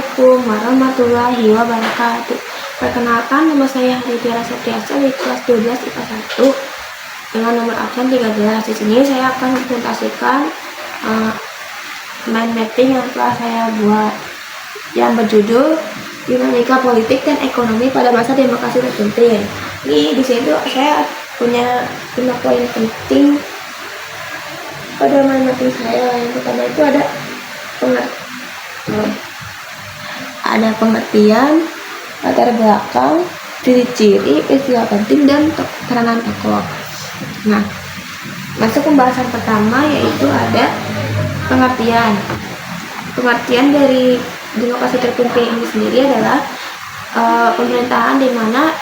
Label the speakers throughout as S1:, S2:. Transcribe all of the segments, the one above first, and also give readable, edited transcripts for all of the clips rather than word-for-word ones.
S1: Assalamualaikum warahmatullahi wabarakatuh. Perkenalkan, nama saya Haritira Septriasa di kelas 12 IPA 1 dengan nomor absen 13. Di sini saya akan mempresentasikan mind mapping yang telah saya buat yang berjudul Dinamika Politik dan Ekonomi pada Masa Demokrasi Terpimpin. Di sini tuh saya punya 5 poin penting pada mind mapping saya. Yang pertama itu ada pengertian, latar belakang, ciri-ciri, istilah penting, dan peranan tokoh. Nah, masuk pembahasan pertama yaitu ada pengertian. Pengertian dari demokrasi terpimpin ini sendiri adalah pemerintahan di mana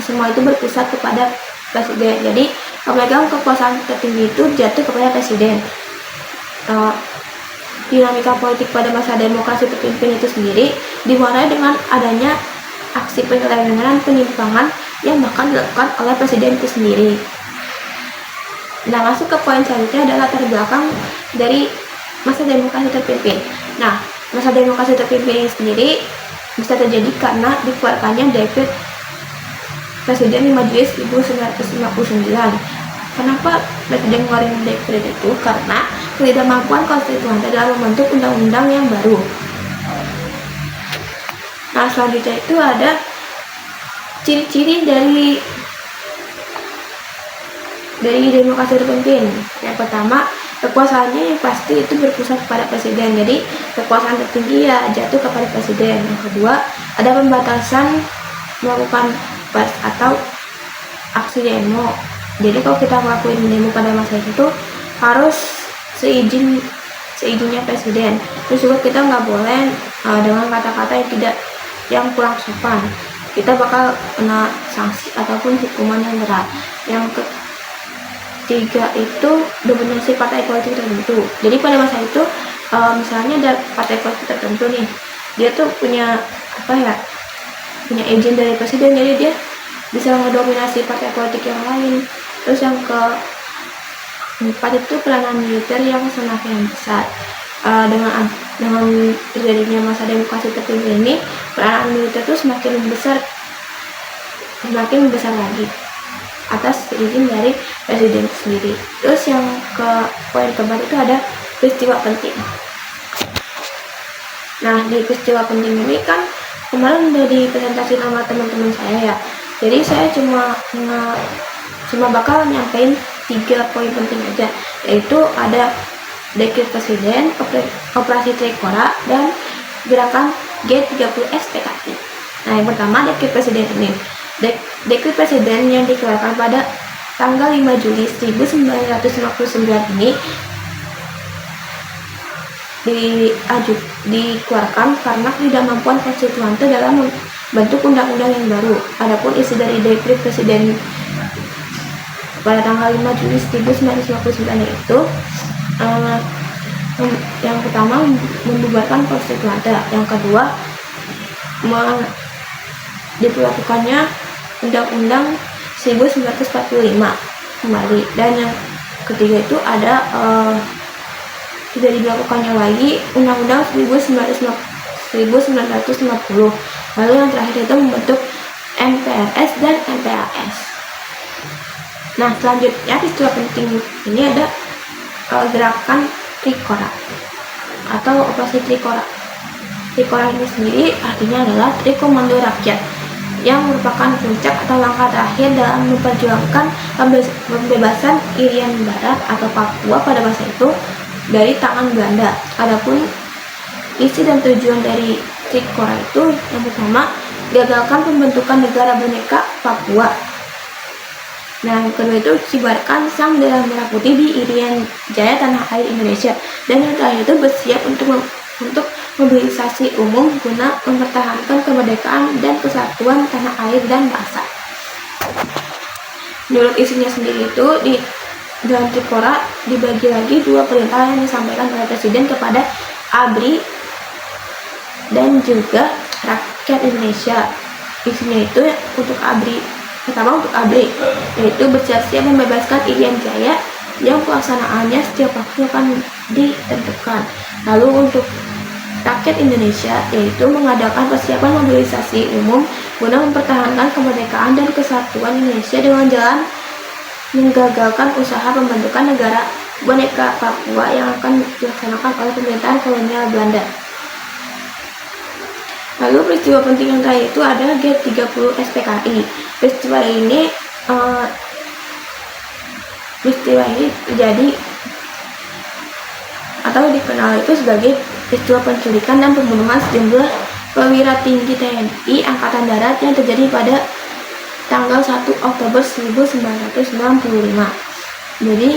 S1: semua itu berpusat kepada presiden. Jadi pemegang kekuasaan tertinggi itu jatuh kepada presiden. Dinamika politik pada masa demokrasi terpimpin itu sendiri diwarnai dengan adanya aksi penyelewengan penyimpangan yang bahkan dilakukan oleh presiden itu sendiri. Nah, masuk ke poin selanjutnya adalah latar belakang dari masa demokrasi terpimpin. Nah, masa demokrasi terpimpin ini sendiri bisa terjadi karena dikeluarkannya dekret Presiden 5 Juli 1959. Kenapa Presiden mengeluarkan dekret itu? Karena ketidakmampuan konstituen dalam membentuk undang-undang yang baru. Nah, selanjutnya itu ada ciri-ciri dari demokrasi terpimpin. Yang pertama, kekuasaannya yang pasti itu berpusat pada presiden. Jadi kekuasaan tertinggi ya jatuh kepada presiden. Yang kedua, ada pembatasan melakukan pers atau aksi demo. Jadi kalau kita melakukan demo pada masa itu harus seizinnya presiden. Terus juga kita nggak boleh dengan kata-kata yang kurang sopan. Kita bakal kena sanksi ataupun hukuman yang berat. Yang ketiga itu dominasi partai politik tertentu. Jadi pada masa itu misalnya ada partai politik tertentu nih, dia tuh punya punya izin dari presiden, jadi dia bisa mendominasi partai politik yang lain. Terus yang keempat itu peranan militer yang semakin besar. Dengan terjadinya masa demokrasi terpimpin ini, peranan militer itu semakin besar lagi atas izin dari presiden sendiri. Terus yang poin keempat itu ada peristiwa penting. Nah, di peristiwa penting ini kan kemarin udah dipresentasi sama teman-teman saya ya. Jadi saya cuma bakal nyampein 3 poin penting aja, yaitu ada dekret presiden, operasi Trikora, dan gerakan G30S PKI. Nah, yang pertama dekret presiden ini. Dekret presiden yang dikeluarkan pada tanggal 5 Juli 1959 ini dikeluarkan karena ketidakmampuan konstituante dalam membentuk undang-undang yang baru. Adapun isi dari dekret presiden pada tanggal 5 Juli 1959 itu yang pertama membubarkan konstituante, yang kedua diberlakukannya Undang-Undang 1945 kembali, dan yang ketiga itu ada tidak diberlakukannya lagi Undang-Undang 1950. Lalu yang terakhir itu membentuk MPRS dan MPAS. Nah, selanjutnya peristiwa penting ini ada gerakan Trikora atau operasi Trikora. Trikora ini sendiri artinya adalah Trikomando Rakyat, yang merupakan puncak atau langkah terakhir dalam memperjuangkan pembebasan Irian Barat atau Papua pada masa itu dari tangan Belanda. Adapun isi dan tujuan dari Trikora itu yang pertama, gagalkan pembentukan negara boneka Papua. Nah, yang kedua itu kibarkan sang bendera merah putih di Irian Jaya tanah air Indonesia. Dan yang terakhir itu bersiap untuk mobilisasi umum guna mempertahankan kemerdekaan dan kesatuan tanah air dan bangsa. Menurut isinya sendiri itu di dalam Trikora dibagi lagi 2 perintah yang disampaikan oleh presiden kepada ABRI dan juga rakyat Indonesia. Isinya itu untuk ABRI, pertama untuk ABRI, yaitu bersiap-siap membebaskan Irian Jaya yang pelaksanaannya setiap waktu akan ditentukan. Lalu untuk rakyat Indonesia, yaitu mengadakan persiapan mobilisasi umum guna mempertahankan kemerdekaan dan kesatuan Indonesia dengan jalan menggagalkan usaha pembentukan negara boneka Papua yang akan dilaksanakan oleh pemerintahan kolonial Belanda. Lalu peristiwa penting yang terakhir itu ada G30 SPKI. Peristiwa ini terjadi atau dikenal itu sebagai peristiwa penculikan dan pembunuhan sejumlah perwira tinggi TNI Angkatan Darat yang terjadi pada tanggal 1 Oktober 1965. Jadi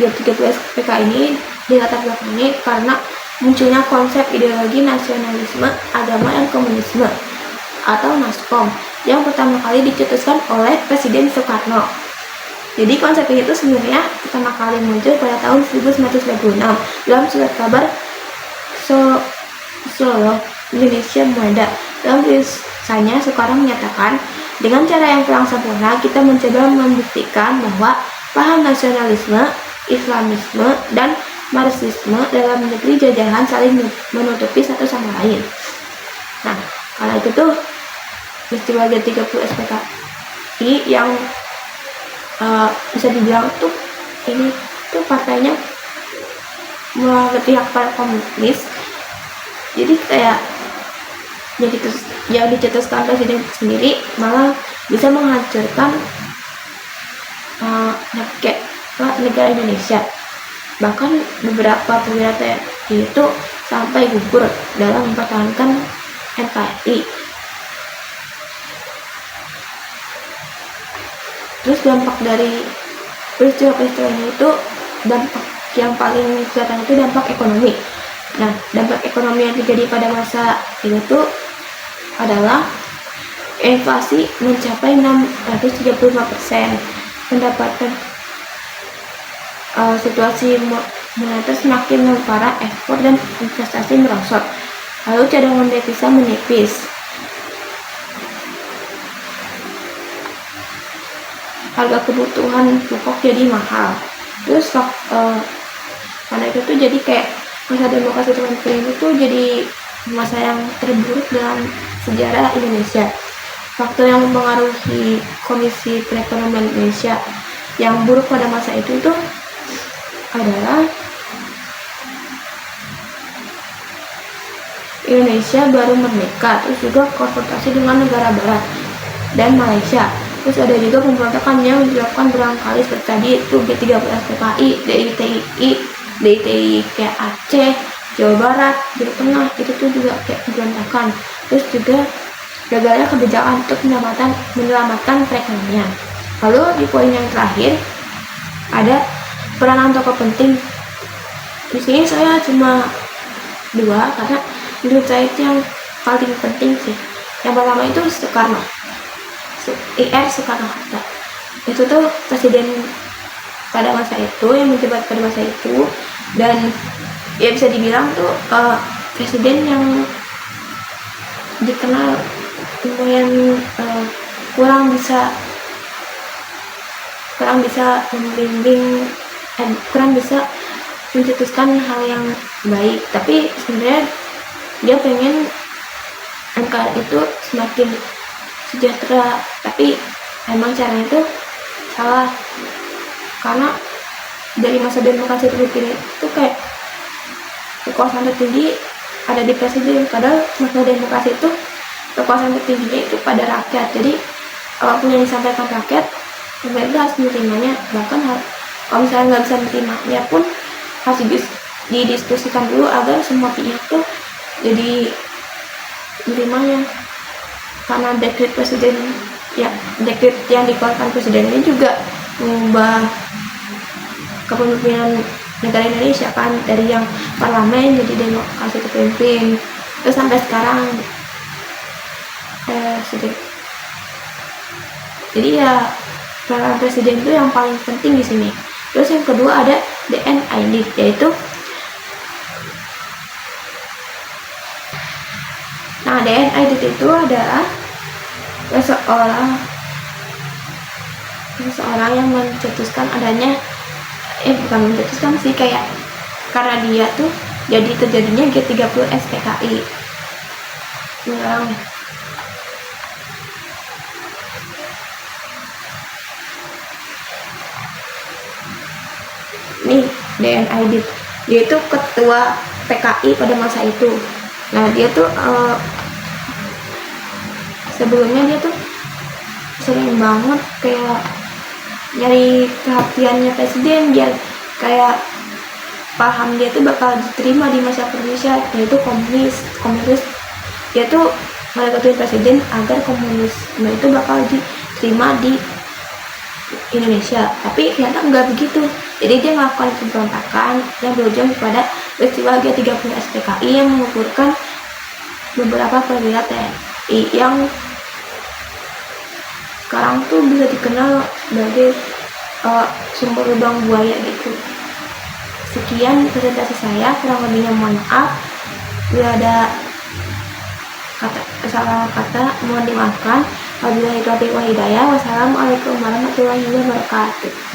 S1: G30 SPK ini dilatar belakangi karena munculnya konsep ideologi nasionalisme, agama, dan komunisme atau NASKOM yang pertama kali dicetuskan oleh Presiden Soekarno. Jadi konsep ini tuh sebenarnya pertama kali muncul pada tahun 1996 dalam surat kabar Solo, Indonesia Muda. Dalam tulisannya Soekarno menyatakan, dengan cara yang kurang sempurna kita mencoba membuktikan bahwa paham nasionalisme, Islamisme, dan Marxisme dalam negeri jajahan saling menutupi satu sama lain. Nah, karena itu tuh peristiwa G30 SPKI yang bisa dibilang tuh ini tuh partainya berpihak pada komunis. Jadi kayak jadi terus yang dicetuskan presiden sendiri malah bisa menghancurkan negara Indonesia. Bahkan beberapa perwira TNI itu sampai gugur dalam mempertahankan NKRI. Terus dampak dari peristiwa-peristiwa ini itu dampak yang paling kelihatan itu dampak ekonomi. Nah, dampak ekonomi yang terjadi pada masa itu adalah inflasi mencapai 635%, pendapatan situasi moneter semakin memparah, ekspor dan investasi merosot, lalu cadangan devisa menipis. Harga kebutuhan pokok jadi mahal. Terus karena itu tuh jadi kayak masa demokrasi terpimpin itu jadi masa yang terburuk dalam sejarah Indonesia. Faktor yang mempengaruhi kondisi perekonomian Indonesia yang buruk pada masa itu tuh adalah Indonesia baru merdeka, terus juga konfrontasi dengan negara barat dan Malaysia. Terus ada juga pemberontakan yang dilakukan berulang kali seperti tadi itu G30 SPKI, DITI kayak Aceh, Jawa Barat, Jawa Tengah, itu tuh juga kayak pemberontakan. Terus juga gagalnya kebijakan untuk menyelamatkan perekonomian. Lalu di poin yang terakhir ada peranan tokoh penting. Di sini saya cuma 2 karena menurut saya itu yang paling penting sih. Yang pertama itu Soekarno. Soekarno-Hatta. Itu tuh presiden pada masa itu yang menjabat pada masa itu, dan ya bisa dibilang tuh presiden yang dikenal lumayan kurang bisa membimbing, kurang bisa mencetuskan hal yang baik. Tapi sebenarnya dia pengen NKRI itu semakin sejahtera, tapi emang caranya itu salah, karena dari masa demokrasi terpilih itu kayak kekuasaan tertinggi ada di presiden, padahal masa demokrasi itu kekuasaan tertingginya itu pada rakyat. Jadi apapun yang disampaikan rakyat, pemerintah harus menerimanya. Bahkan kalau misalnya nggak bisa menerimanya pun harus didiskusikan dulu agar semua pihak tuh jadi menerimanya. Karena dekret yang dikeluarkan presiden ini juga mengubah kepemimpinan negara Indonesia kan, dari yang parlemen jadi demokrasi terpimpin, terus sampai sekarang jadi ya peran presiden itu yang paling penting di sini. Terus yang kedua ada DNID, yaitu DNID itu adalah seseorang yang mencetuskan adanya bukan mencetuskan sih, kayak karena dia tuh jadi terjadinya G30 SPKI. Sekarang nih DNID, dia itu ketua PKI pada masa itu. Nah dia tuh sebelumnya dia tuh sering banget kayak nyari perhatiannya presiden, biar kayak paham dia tuh bakal diterima di masyarakat Indonesia, yaitu komunis. Dia tuh merekrut presiden agar komunisme itu bakal diterima di Indonesia, tapi ternyata enggak begitu. Jadi dia melakukan pemberontakan yang berujung kepada peristiwa G30 SPKI yang mengumpulkan beberapa perwira TNI yang sekarang tuh bisa dikenal sebagai sumber lubang buaya gitu. Sekian presentasi saya, kurang lebihnya mohon maaf. Bila ada salah kata mohon dimaafkan. Wabillahi taufiq wal hidayah. Wassalamualaikum warahmatullahi wabarakatuh.